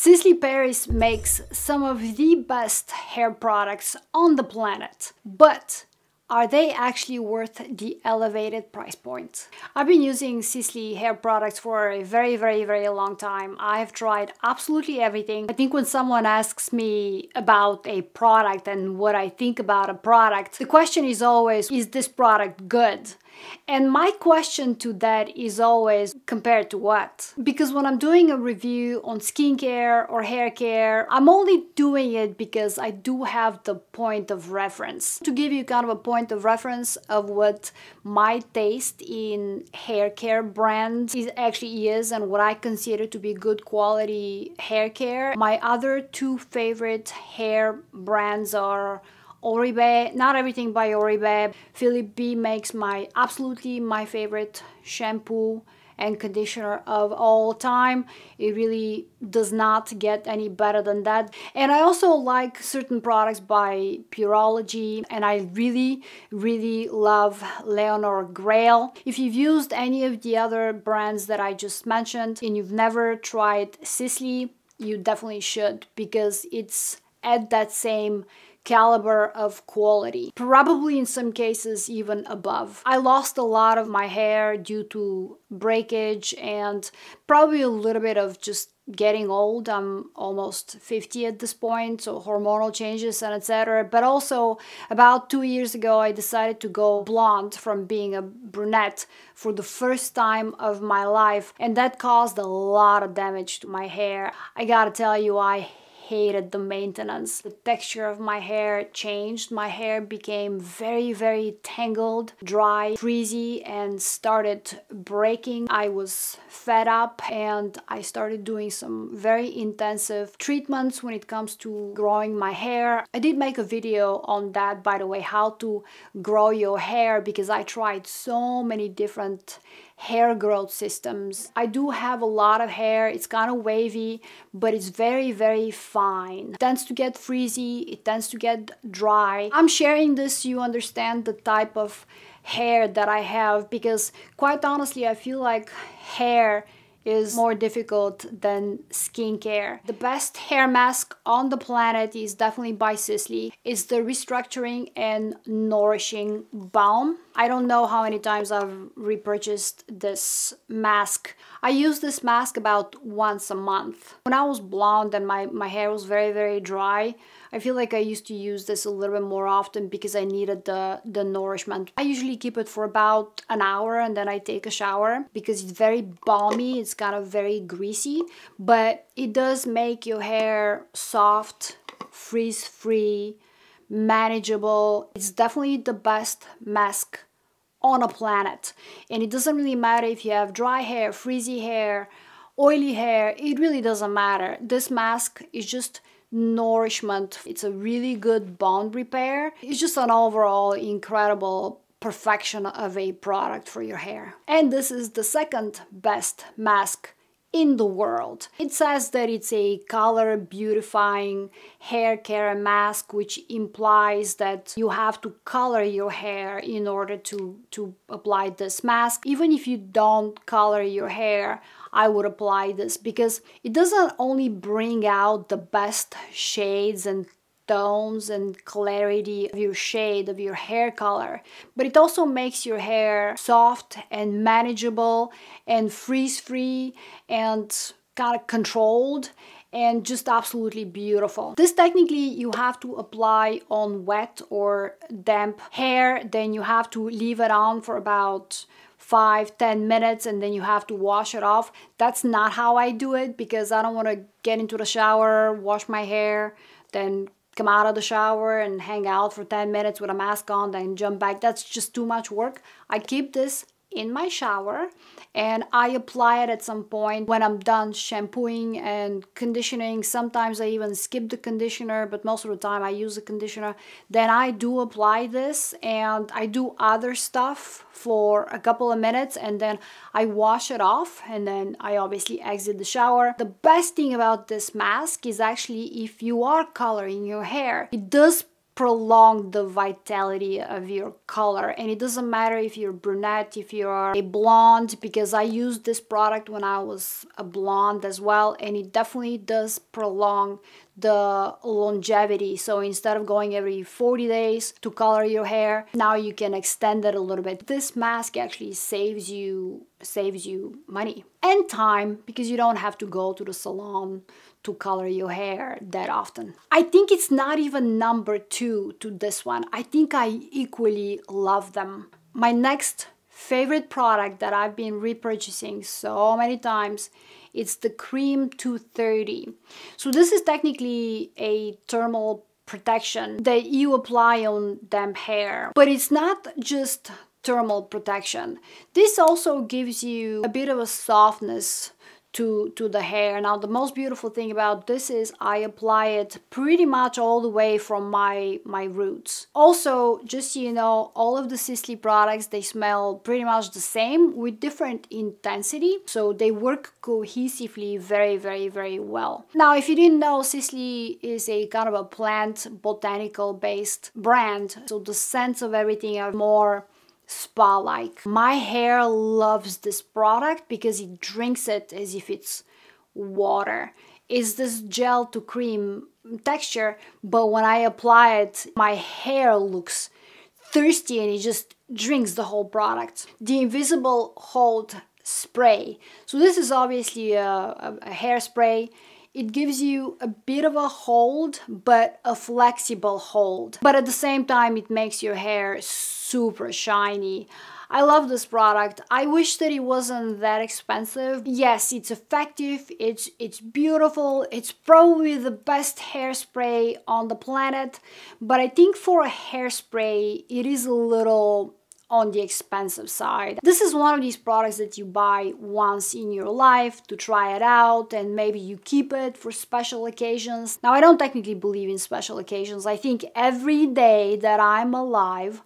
Sisley Paris makes some of the best hair products on the planet, but are they actually worth the elevated price point? I've been using Sisley hair products for a very long time. I have tried absolutely everything. I think when someone asks me about a product and what I think about a product, the question is always, is this product good? And my question to that is always, compared to what? Because when I'm doing a review on skincare or hair care, I'm only doing it because I do have the point of reference. To give you kind of a point of reference of what my taste in hair care brands actually is and what I consider to be good quality hair care, my other two favorite hair brands are Oribe, not everything by Oribe. Philip B makes absolutely my favorite shampoo and conditioner of all time. It really does not get any better than that. And I also like certain products by Pureology, and I really love Leonor Greyl. If you've used any of the other brands that I just mentioned and you've never tried Sisley, you definitely should, because it's at that same caliber of quality, probably in some cases even above. I lost a lot of my hair due to breakage and probably a little bit of just getting old. I'm almost 50 at this point, so hormonal changes and etc. But also about 2 years ago I decided to go blonde from being a brunette for the first time of my life, and that caused a lot of damage to my hair. I gotta tell you, I hated the maintenance. The texture of my hair changed. My hair became very tangled, dry, frizzy, and started breaking. I was fed up and I started doing some very intensive treatments when it comes to growing my hair. I did make a video on that, by the way, how to grow your hair, because I tried so many different hair growth systems. I do have a lot of hair. It's kind of wavy, but it's very fine. It tends to get frizzy, it tends to get dry. I'm sharing this so you understand the type of hair that I have, because quite honestly I feel like hair is more difficult than skincare. The best hair mask on the planet is definitely by Sisley. It's the Restructuring and Nourishing Balm. I don't know how many times I've repurchased this mask. I use this mask about once a month. When I was blonde and my hair was very dry, I feel like I used to use this a little bit more often because I needed the nourishment. I usually keep it for about an hour and then I take a shower because it's very balmy. It's kind of very greasy, but it does make your hair soft, frizz-free, manageable. It's definitely the best mask on a planet. And it doesn't really matter if you have dry hair, frizzy hair, oily hair. It really doesn't matter. This mask is just nourishment. It's a really good bond repair. It's just an overall incredible perfection of a product for your hair. And this is the second best mask in the world. It says that it's a color beautifying hair care mask, which implies that you have to color your hair in order to apply this mask. Even if you don't color your hair, I would apply this because it doesn't only bring out the best shades and tones and clarity of your shade, of your hair color, but it also makes your hair soft and manageable and frizz-free and kind of controlled and just absolutely beautiful. This technically you have to apply on wet or damp hair, then you have to leave it on for about 5-10 minutes and then you have to wash it off. That's not how I do it because I don't want to get into the shower, wash my hair, then come out of the shower and hang out for 10 minutes with a mask on, then jump back. That's just too much work. I keep this in my shower and I apply it at some point when I'm done shampooing and conditioning. Sometimes I even skip the conditioner, but most of the time I use the conditioner. Then I do apply this and I do other stuff for a couple of minutes and then I wash it off and then I obviously exit the shower. The best thing about this mask is actually if you are coloring your hair, it does prolong the vitality of your color. And it doesn't matter if you're brunette, if you're a blonde, because I used this product when I was a blonde as well, and it definitely does prolong the longevity. So instead of going every 40 days to color your hair, now you can extend it a little bit. This mask actually saves you money and time, because you don't have to go to the salon to color your hair that often. I think it's not even number 2 to this one. I think I equally love them. My next favorite product that I've been repurchasing so many times, it's the Cream 230. So this is technically a thermal protection that you apply on damp hair, but it's not just thermal protection. This also gives you a bit of a softness to the hair. Now, the most beautiful thing about this is I apply it pretty much all the way from my roots. Also, just so you know, all of the Sisley products, they smell pretty much the same with different intensity, so they work cohesively very, very, very well. Now, if you didn't know, Sisley is a kind of a plant botanical based brand, so the scents of everything are more spa-like. My hair loves this product because it drinks it as if it's water. It's this gel to cream texture, but when I apply it, my hair looks thirsty and it just drinks the whole product. The Invisible Hold Spray. So this is obviously a hairspray. It gives you a bit of a hold, but a flexible hold. But at the same time, it makes your hair super shiny. I love this product. I wish that it wasn't that expensive. Yes, it's effective, it's beautiful, it's probably the best hairspray on the planet, but I think for a hairspray, it is a little on the expensive side. This is one of these products that you buy once in your life to try it out, and maybe you keep it for special occasions. Now, I don't technically believe in special occasions. I think every day that I'm alive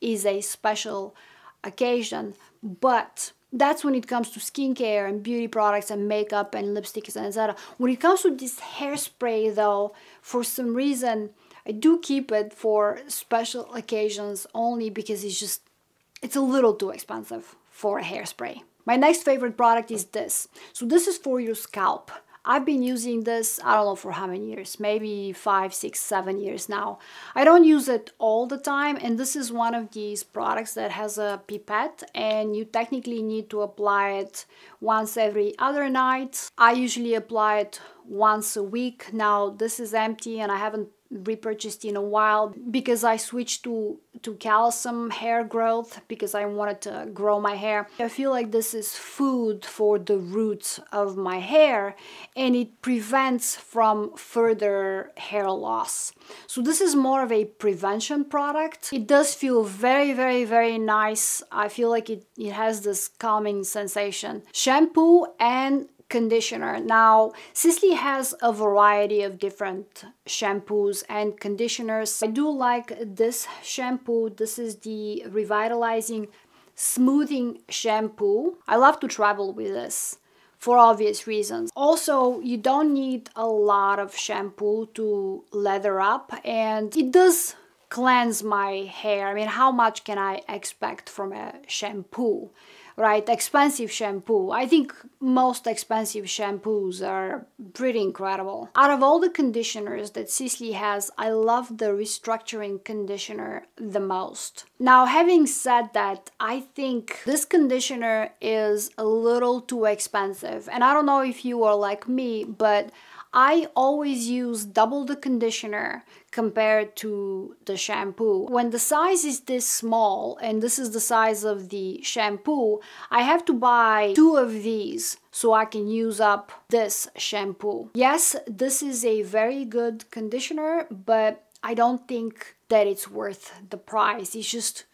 is a special occasion, but that's when it comes to skincare and beauty products and makeup and lipsticks and etc. When it comes to this hairspray though, for some reason, I do keep it for special occasions only because it's a little too expensive for a hairspray. My next favorite product is this. So this is for your scalp. I've been using this, I don't know for how many years, maybe 5, 6, 7 years now. I don't use it all the time, and this is one of these products that has a pipette, and you technically need to apply it once every other night. I usually apply it once a week. Now this is empty and I haven't repurchased in a while because I switched to calcium hair growth because I wanted to grow my hair. I feel like this is food for the roots of my hair, and it prevents from further hair loss. So this is more of a prevention product. It does feel very, very, very nice. I feel like it has this calming sensation. Shampoo and conditioner. Now, Sisley has a variety of different shampoos and conditioners. I do like this shampoo. This is the Revitalizing Smoothing Shampoo. I love to travel with this for obvious reasons. Also, you don't need a lot of shampoo to lather up, and it does cleanse my hair. I mean, how much can I expect from a shampoo? Right, expensive shampoo. I think most expensive shampoos are pretty incredible. Out of all the conditioners that Sisley has, I love the Restructuring Conditioner the most. Now, having said that, I think this conditioner is a little too expensive. And I don't know if you are like me, but I always use double the conditioner compared to the shampoo. When the size is this small, and this is the size of the shampoo, I have to buy 2 of these so I can use up this shampoo. Yes, this is a very good conditioner, but I don't think that it's worth the price. It's just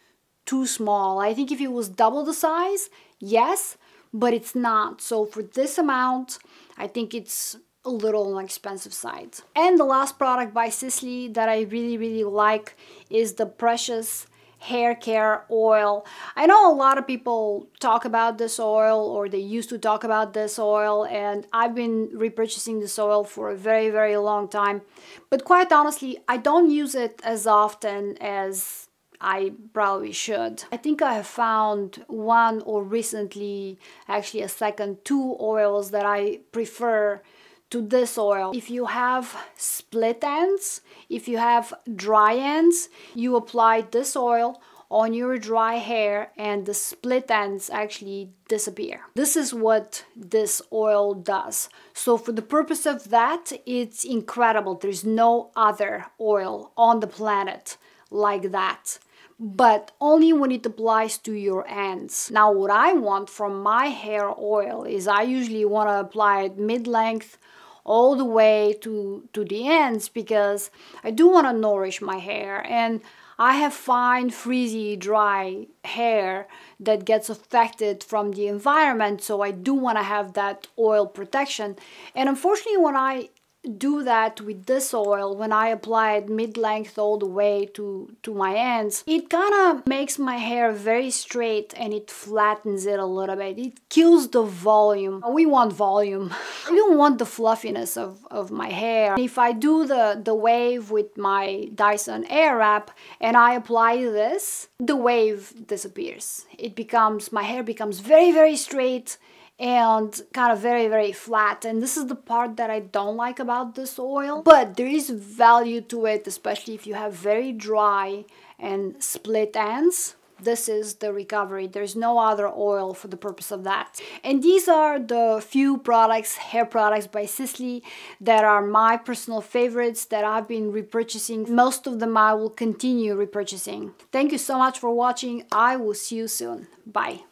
too small. I think if it was double the size, yes, but it's not. So for this amount, I think it's a little on the expensive side. And the last product by Sisley that I really, really like is the Precious hair care oil. I know a lot of people talk about this oil, or they used to talk about this oil, and I've been repurchasing this oil for a very, very long time. But quite honestly, I don't use it as often as I probably should. I think I have found one, or recently actually a second, two oils that I prefer to this oil. If you have split ends, if you have dry ends, you apply this oil on your dry hair and the split ends actually disappear. This is what this oil does. So for the purpose of that, it's incredible. There's no other oil on the planet like that, but only when it applies to your ends. Now, what I want from my hair oil is I usually want to apply it mid-length all the way to the ends, because I do want to nourish my hair, and I have fine, frizzy, dry hair that gets affected from the environment, so I do want to have that oil protection. And unfortunately, when I do that with this oil, when I apply it mid-length all the way to my ends, it kind of makes my hair very straight and it flattens it a little bit. It kills the volume. We want volume. I don't want the fluffiness of my hair. If I do the wave with my Dyson Airwrap and I apply this, the wave disappears. It becomes, my hair becomes very, very straight and kind of very, very flat, and this is the part that I don't like about this oil. But there is value to it, especially if you have very dry and split ends. This is the recovery. There's no other oil for the purpose of that. And these are the few products, hair products by Sisley, that are my personal favorites that I've been repurchasing. Most of them I will continue repurchasing. Thank you so much for watching. I will see you soon. Bye.